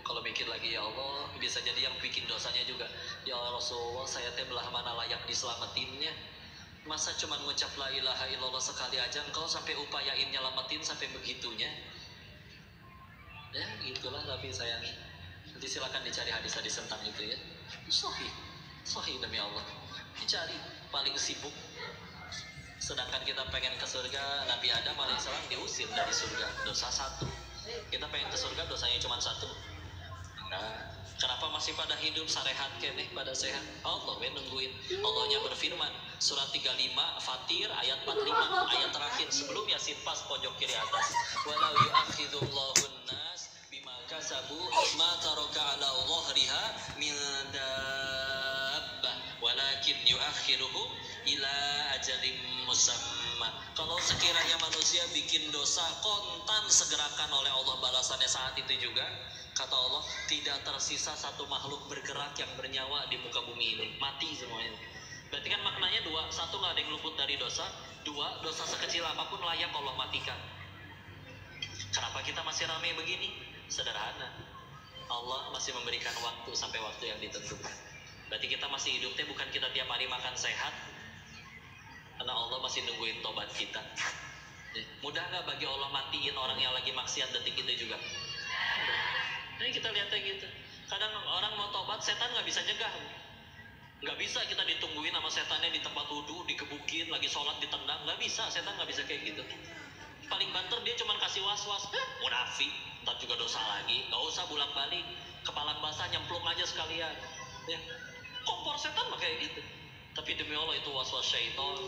[SPEAKER 1] Kalau mikir lagi, ya Allah, bisa jadi yang bikin dosanya juga. Ya Rasulullah, saya teh belah mana layak diselamatinnya? Masa cuma ngucap la ilaha illallah sekali aja engkau sampai upayain nyelamatin sampai begitunya? Ya itulah, tapi saya nanti silakan dicari hadis-hadis tentang itu ya. Sahih demi Allah, dicari, paling sibuk. Sedangkan kita pengen ke surga, Nabi Adam alaihissalam diusir dari surga, dosa satu. Kita pengen ke surga, dosanya cuma satu. Nah, kenapa masih pada hidup sarehat keneh pada sehat? Allah nungguin. Allahnya berfirman surat 35 Fatir ayat 45, ayat terakhir sebelum Yasin, pas pojok kiri atas. Walau yu'akhidullahun nas bima kasabu ma taraka ala dhahriha min dabbah walakin yu'akhiruhum ila ajalim musamma. Kalau sekiranya manusia bikin dosa, kontan segerakan oleh Allah balasannya saat itu juga. Kata Allah, tidak tersisa satu makhluk bergerak yang bernyawa di muka bumi ini, mati semuanya. Berarti kan maknanya dua, satu nggak ada yang luput dari dosa, dua, dosa sekecil apapun layak Allah matikan. Kenapa kita masih ramai begini? Sederhana, Allah masih memberikan waktu sampai waktu yang ditentukan. Berarti kita masih hidupnya bukan kita tiap hari makan sehat, karena Allah masih nungguin tobat kita. Mudah nggak bagi Allah matiin orang yang lagi maksiat detik itu juga? Nah kita lihatnya gitu. Kadang orang mau tobat, setan nggak bisa nyegah. Nggak bisa kita ditungguin sama setannya di tempat wudhu, dikebukin, lagi sholat ditendang. Nggak bisa, setan nggak bisa kayak gitu. Paling banter dia cuma kasih was-was. Munafik, ntar juga dosa lagi. Nggak usah bolak-balik, kepala basah nyemplung aja sekalian. Ya. Kompor setan mah kayak gitu. Tapi demi Allah itu was-was syaitan.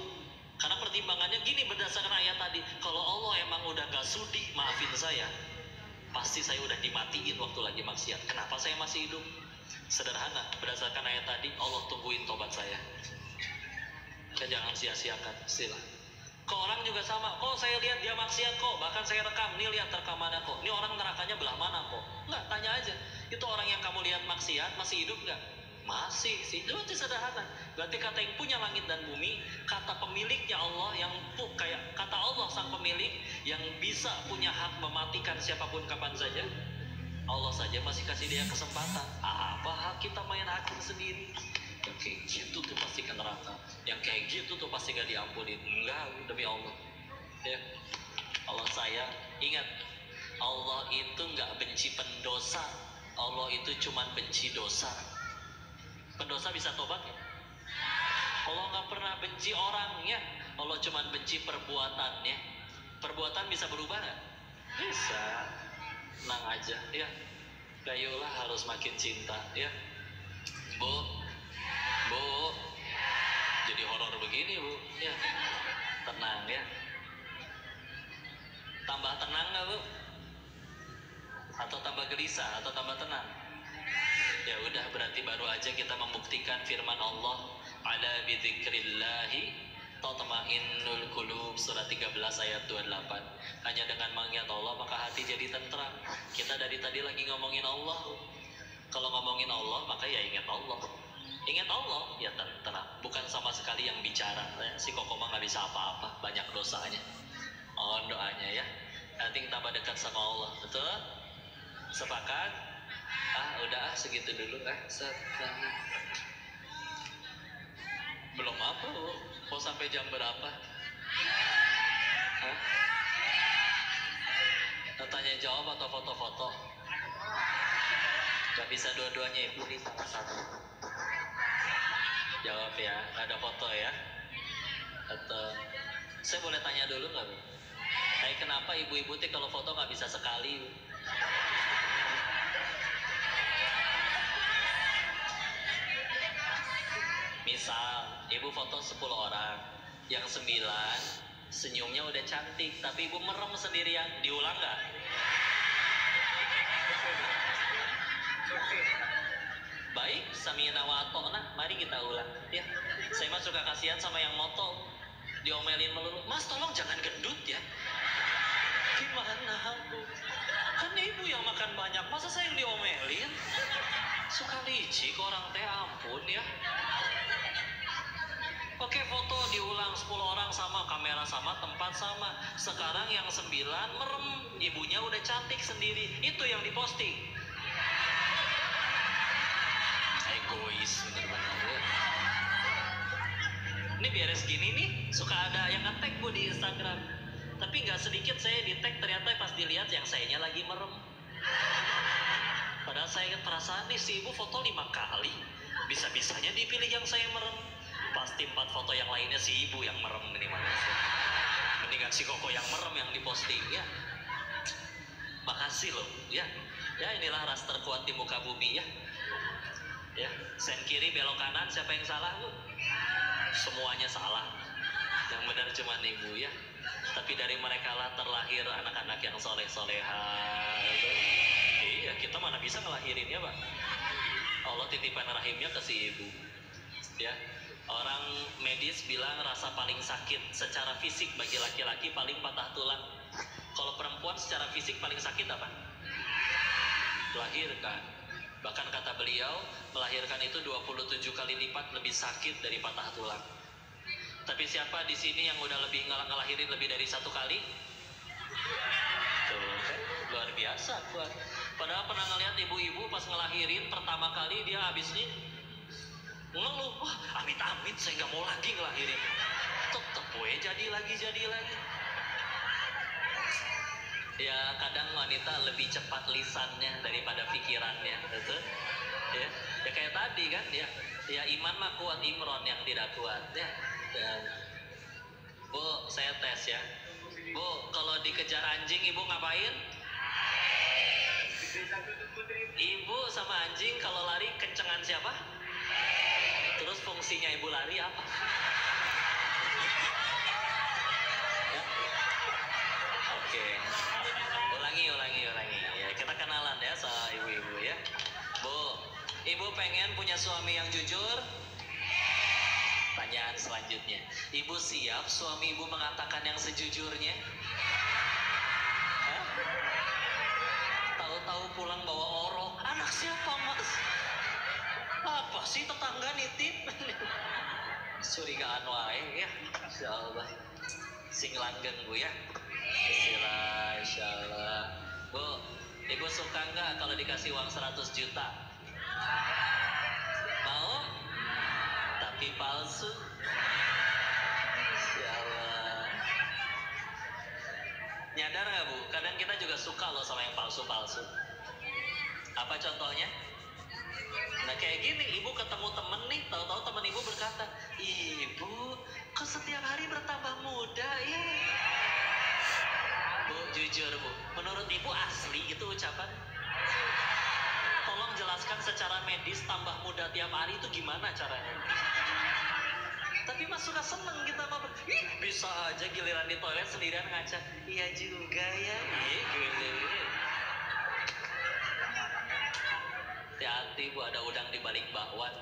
[SPEAKER 1] Karena pertimbangannya gini berdasarkan ayat tadi. Kalau Allah emang udah nggak sudi maafin saya, pasti saya udah dimatiin waktu lagi maksiat. Kenapa saya masih hidup? Sederhana, berdasarkan ayat tadi, Allah tungguin tobat saya. Kita jangan sia-siakan, istilah. Kok orang juga sama, kok saya lihat dia maksiat kok, bahkan saya rekam, nih lihat rekamannya kok, ini orang nerakanya belah mana kok? Enggak, tanya aja, itu orang yang kamu lihat maksiat masih hidup nggak? Masih sih, itu berarti sederhana. Berarti kata yang punya langit dan bumi, kata pemiliknya Allah, yang kayak kata Allah sang pemilik yang bisa punya hak mematikan siapapun kapan saja. Allah saja masih kasih dia kesempatan. Apa hak kita main hakim sendiri? Yang kayak gitu tuh pasti ke neraka, yang kayak gitu tuh pasti gak diampunin. Enggak, demi Allah ya. Allah sayang, ingat, Allah itu gak benci pendosa, Allah itu cuma benci dosa. Pendosa bisa tobat ya? Allah gak pernah benci orangnya, Allah cuma benci perbuatannya. Perbuatan bisa berubah gak? Bisa. Tenang aja ya, gayulah harus makin cinta ya. Bu, jadi horor begini bu ya. Tenang ya. Tambah tenang gak bu? Atau tambah gelisah? Atau tambah tenang? Ya udah, berarti baru aja kita membuktikan firman Allah, ala bidzikrillahi tatma'innul qulub, surat 13 ayat 28. Hanya dengan mengingat Allah maka hati jadi tentram. Kita dari tadi lagi ngomongin Allah. Kalau ngomongin Allah maka ya ingat Allah. Ingat Allah ya tentram. Bukan sama sekali yang bicara. Si Koko mah nggak bisa apa-apa, banyak dosanya. Mohon doanya ya. Nanti tambah dekat sama Allah. Betul? Sepakat? Udah segitu dulu belum apa Bu? Mau sampai jam berapa? Tanya jawab atau foto-foto? Gak bisa dua-duanya, Ibu, nih salah satu. Jawab ya, ada foto ya? Atau saya boleh tanya dulu nggak Bu? Kayak kenapa ibu-ibu teh kalau foto nggak bisa sekali Bu? Misal, ibu foto 10 orang, yang 9 senyumnya udah cantik, tapi ibu merem sendirian, diulang nggak? Baik, samina wa ata'na, mari kita ulang. Ya, saya mah suka kasihan sama yang moto, diomelin melulu, Mas tolong jangan gendut ya. Gimana Bu? Kan ibu yang makan banyak, masa saya yang diomelin? Suka licik orang teh, ampun ya. Oke, foto diulang 10 orang sama, kamera sama, tempat sama. Sekarang yang 9 merem, ibunya udah cantik sendiri. Itu yang diposting. Egois bener-bener. Ini beres gini nih, suka ada yang nge-tag Bu di Instagram. Tapi nggak sedikit saya di-tag, ternyata pas dilihat yang sayanya lagi merem. Padahal saya perasaan nih si ibu foto 5 kali, bisa-bisanya dipilih yang saya merem. Pasti 4 foto yang lainnya si ibu yang merem ini mana sih. Mendingan si Koko yang merem yang diposting ya. Makasih loh ya. Ya inilah ras terkuat di muka bumi ya. Ya, sen kiri belok kanan, siapa yang salah Bu? Semuanya salah. Yang benar cuma ibu ya. Tapi dari mereka lah terlahir anak-anak yang soleh-soleha. Iya, kita mana bisa ngelahirin ya Pak. Allah titipan rahimnya ke si ibu. Ya. Orang medis bilang rasa paling sakit secara fisik bagi laki-laki paling patah tulang. Kalau perempuan secara fisik paling sakit apa? Melahirkan. Bahkan kata beliau, melahirkan itu 27 kali lipat lebih sakit dari patah tulang. Tapi siapa di sini yang udah lebih ngelahirin lebih dari 1 kali? Tuh, luar biasa kuat. Padahal pernah ngeliat ibu-ibu pas ngelahirin pertama kali dia habisnya ngeluh, wah amit-amit saya nggak mau lagi ngelahirin. Tetep gue jadi lagi. Ya kadang wanita lebih cepat lisannya daripada pikirannya, betul? Ya kayak tadi kan, ya iman mah kuat, Imron yang tidak kuat ya. Dan Bu, saya tes ya. Bu, kalau dikejar anjing ibu ngapain? Ibu sama anjing kalau lari kencengan siapa? Terus fungsinya ibu lari apa? Ya? Oke. Ulangi. Ya, kita kenalan ya sama ibu-ibu ya. Bu, ibu pengen punya suami yang jujur? Pertanyaan selanjutnya. Ibu siap suami ibu mengatakan yang sejujurnya? Hah? Tahu-tahu pulang bawa orok. Anak siapa Mas? Apa sih tetangga nitip? Curigaan wae ya. Insyaallah. Sing langgeng Bu ya. Bismillah, insyaallah. Bu, ibu suka nggak kalau dikasih uang 100 juta? Mau? Tapi palsu. Insyaallah. Nyadar nggak Bu? Kadang kita juga suka loh sama yang palsu-palsu. Apa contohnya? Nah kayak gini, ibu ketemu temen nih, tahu-tahu temen ibu berkata, ibu kok setiap hari bertambah muda ya? Bu, jujur Bu, menurut ibu asli itu ucapan? Tolong jelaskan secara medis tambah muda tiap hari itu gimana caranya? Tapi Mas suka seneng kita mah, bisa aja giliran di toilet sendirian ngaca. Iya juga ya, gitu. Hati-hati Bu, ada udang di balik bakwan.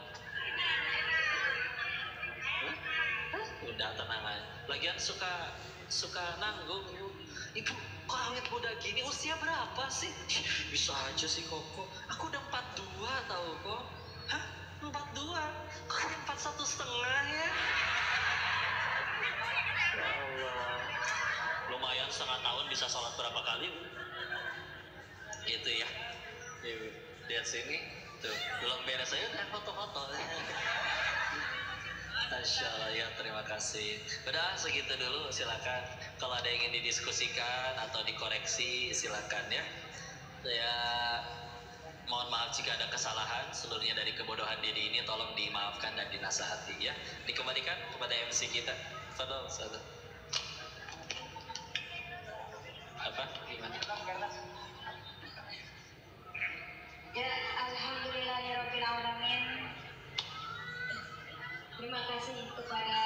[SPEAKER 1] Udah tenang aja. Lagian suka nanggung Bu. Ibu, kok awet muda gini? Usia berapa sih? Bisa aja sih Koko. Aku udah 42 tahu kok. Hah? 42? Kok 41,5 ya? Ya Allah. Lumayan setengah tahun bisa sholat berapa kali Bu? Gitu ya. Lihat sini. Tuh, belum beres aja udah foto-foto. Masya Allah ya, terima kasih. Udah segitu dulu, silakan. Kalau ada yang ingin didiskusikan atau dikoreksi, silakan ya. Saya mohon maaf jika ada kesalahan. Seluruhnya dari kebodohan diri ini tolong dimaafkan dan dinasihati ya. Dikembalikan kepada MC kita. Fadol, Ustaz. Apa? Gimana?
[SPEAKER 2] Ya, alhamdulillahirobbilalamin. Terima kasih kepada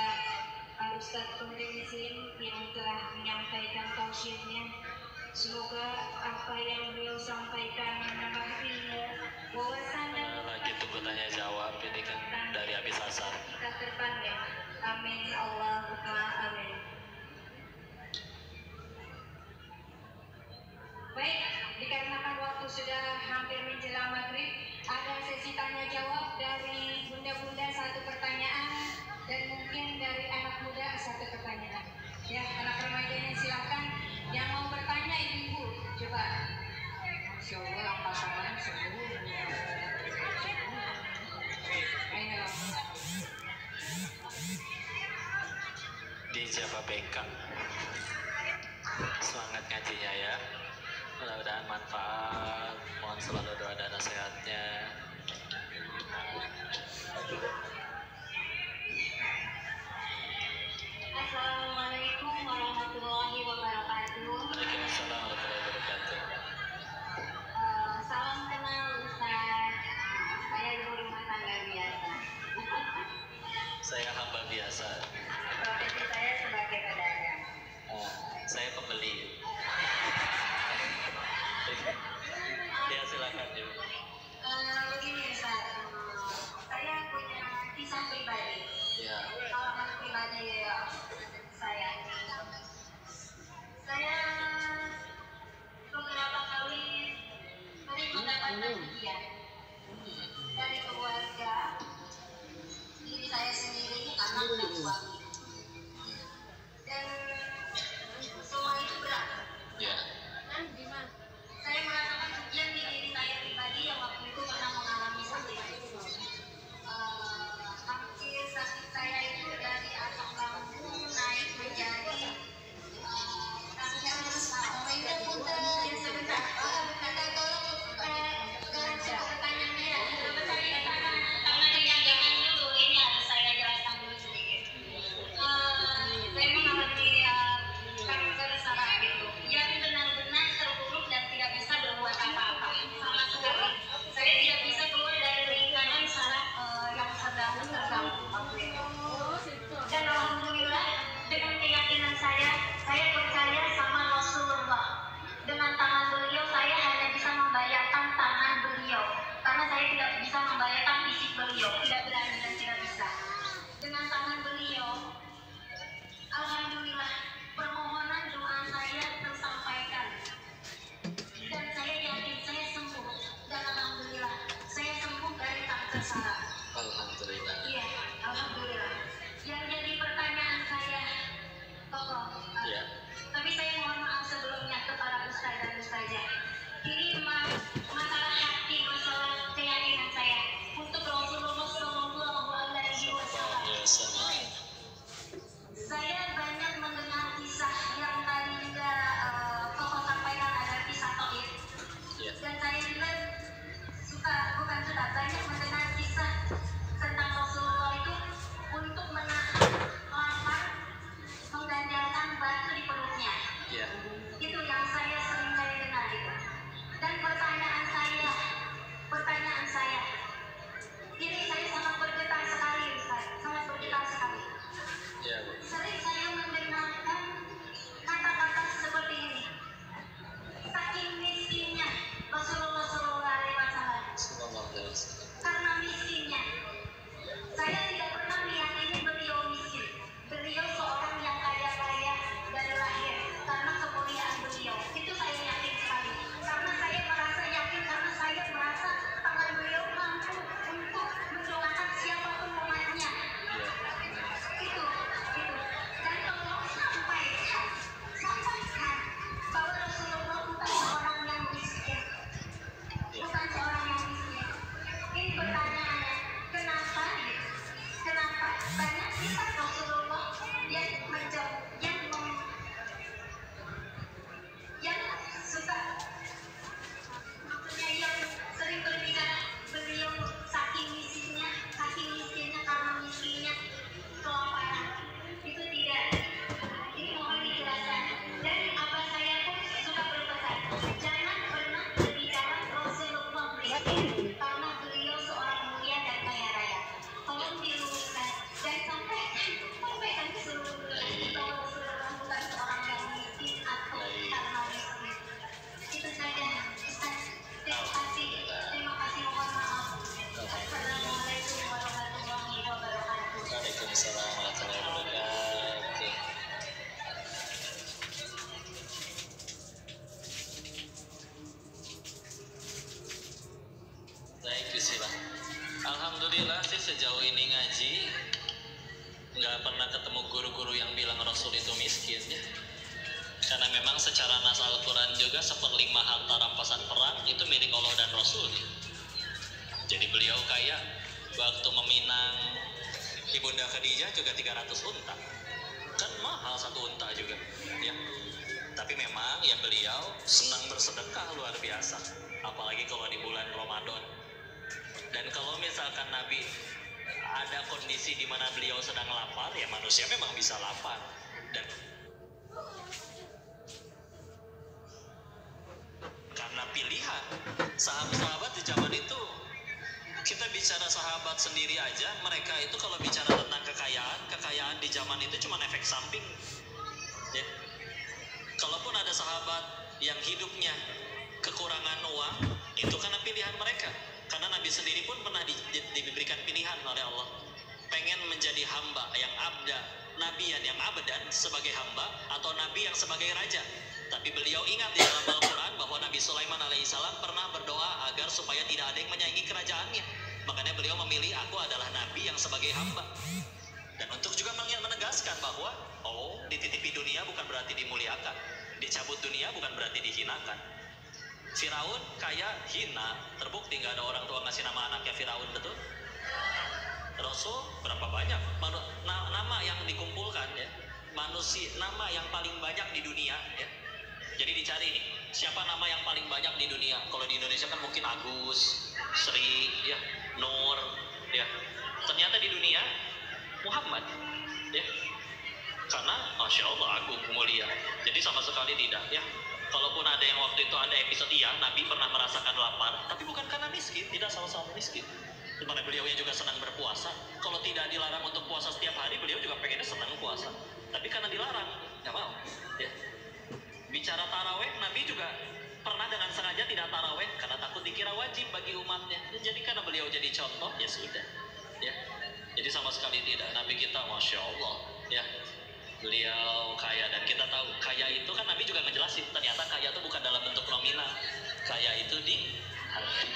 [SPEAKER 2] Pak Ustadz Komite Muslim yang telah menyampaikan tausiahnya. Semoga apa yang beliau sampaikan menambah ilmu, wawasan dan
[SPEAKER 1] lagi tunggu tanya jawab ini kan dari Abi Hasan.
[SPEAKER 2] kita depan ya. Amin Allahumma amin. Baik, dikarenakan waktu sudah hampir menjelang maghrib, ada sesi tanya jawab dari bunda-bunda satu pertanyaan dan mungkin dari anak muda satu pertanyaan. Ya, anak remajanya silakan. Yang mau bertanya ibu-ibu, coba. Masya Allah, pasangan sembuh. Ayo.
[SPEAKER 1] Di Java BK. Semangat ngajinya ya. Mudah-mudahan manfaat. Mohon selalu doa dan nasihatnya.
[SPEAKER 2] Assalamualaikum warahmatullahi wabarakatuh.
[SPEAKER 1] Waalaikumsalam warahmatullahi wabarakatuh.
[SPEAKER 2] Salam kenal Ustaz. Saya ibu rumah tangga biasa.
[SPEAKER 1] Saya hamba biasa.
[SPEAKER 2] Profesi saya sebagai pedagang.
[SPEAKER 1] Saya pembeli. Ya silakan Ibu.
[SPEAKER 2] Begini Ustaz, saya punya kisah pribadi.
[SPEAKER 1] Ya.
[SPEAKER 2] Pengalaman pribadi saya. Saya beberapa kali sering mendapatkan ujian dari keluarga, diri saya sendiri, anak dan suami. Dan semua itu berat.
[SPEAKER 1] Ya.
[SPEAKER 2] Saya merasakan ujian di diri saya pribadi yang waktu itu pernah mengalami sakit. Hampir sakit saya itu dari asam lambung naik menjadi kanker putar. Ya sebentar. Kata tolong pertanyaannya ya. Karena dijanjikan dulu ini harus saya jelaskan dulu sedikit. Saya mengalami kanker saraf itu yang benar-benar terburuk dan tidak bisa berbuat apa-apa sama sekali. Saya tidak bisa keluar dari lingkaran saraf yang sedang terganggu waktu itu. Dan alhamdulillah dengan keyakinan saya percaya sama Rasulullah. Dengan tangan beliau saya hanya bisa membayangkan tangan beliau, karena saya tidak bisa membayangkan fisik beliau, tidak berani dan tidak bisa. Dengan tangan beliau, alhamdulillah permohonan doa saya tersampaikan. Dan saya yakin saya sembuh. Dan alhamdulillah saya sembuh dari kanker saraf.
[SPEAKER 1] Alhamdulillah.
[SPEAKER 2] Iya, alhamdulillah. Yang jadi pertanyaan saya, Koko.
[SPEAKER 1] Ya.
[SPEAKER 2] Tapi saya mohon maaf sebelumnya kepada Ustaz dan Ustazah. Ini masalah hati, masalah keyakinan saya untuk Rasulullah SAW.
[SPEAKER 1] Biasa.
[SPEAKER 2] Saya banyak mendengar kisah yang tadi juga Koko sampaikan, ada kisah Taif.
[SPEAKER 1] Ya.
[SPEAKER 2] Dan saya juga banyak mendengar kisah
[SPEAKER 1] Alhamdulillah sih sejauh ini ngaji nggak pernah ketemu guru-guru yang bilang Rasul itu miskin ya. Karena memang secara nas Al-Quran juga 1/5 harta rampasan perang itu milik Allah dan Rasul. Jadi beliau kaya, waktu meminang Ibunda Khadijah juga 300 unta. Kan mahal satu unta juga ya. Tapi memang ya beliau senang bersedekah luar biasa, apalagi kalau di bulan Ramadan. Dan kalau misalkan Nabi ada kondisi di mana beliau sedang lapar, ya manusia memang bisa lapar. Dan karena pilihan sahabat-sahabat di zaman itu, kita bicara sahabat sendiri aja, mereka itu kalau bicara tentang kekayaan di zaman itu cuma efek samping ya. Kalaupun ada sahabat yang hidupnya kekurangan uang, itu karena pilihan mereka. Karena Nabi sendiri pun pernah diberikan pilihan oleh Allah, pengen menjadi hamba yang abda, nabiyan yang abdan sebagai hamba, atau nabi yang sebagai raja. Tapi beliau ingat di dalam Al-Quran bahwa Nabi Sulaiman alaihissalam pernah berdoa agar supaya tidak ada yang menyaingi kerajaannya. Makanya beliau memilih, aku adalah nabi yang sebagai hamba. Dan untuk juga menegaskan bahwa dititipi dunia bukan berarti dimuliakan, dicabut dunia bukan berarti dihinakan. Firaun kaya, hina, terbukti nggak ada orang tua ngasih nama anaknya Firaun, betul? Rasul berapa banyak nama yang dikumpulkan ya, manusia nama yang paling banyak di dunia ya. Jadi dicari nih, siapa nama yang paling banyak di dunia? Kalau di Indonesia kan mungkin Agus, Sri, ya, Nur, ya. Ternyata di dunia Muhammad, ya. Karena Masya Allah agung, mulia. Jadi sama sekali tidak, ya. Kalaupun ada yang waktu itu ada episode Nabi pernah merasakan lapar, tapi bukan karena miskin, tidak sama-sama miskin. Dimana beliaunya juga senang berpuasa. Kalau tidak dilarang untuk puasa setiap hari, beliau juga pengennya senang puasa. Tapi karena dilarang, nggak mau. Ya. Bicara taraweh, Nabi juga pernah dengan sengaja tidak taraweh karena takut dikira wajib bagi umatnya. Jadi karena beliau jadi contoh, ya sudah. Ya. Jadi sama sekali tidak. Nabi kita, Masya Allah, ya. Beliau kaya, dan kita tahu kaya itu kan Nabi juga ngejelasin, ternyata kaya itu bukan dalam bentuk nominal, kaya itu di hati.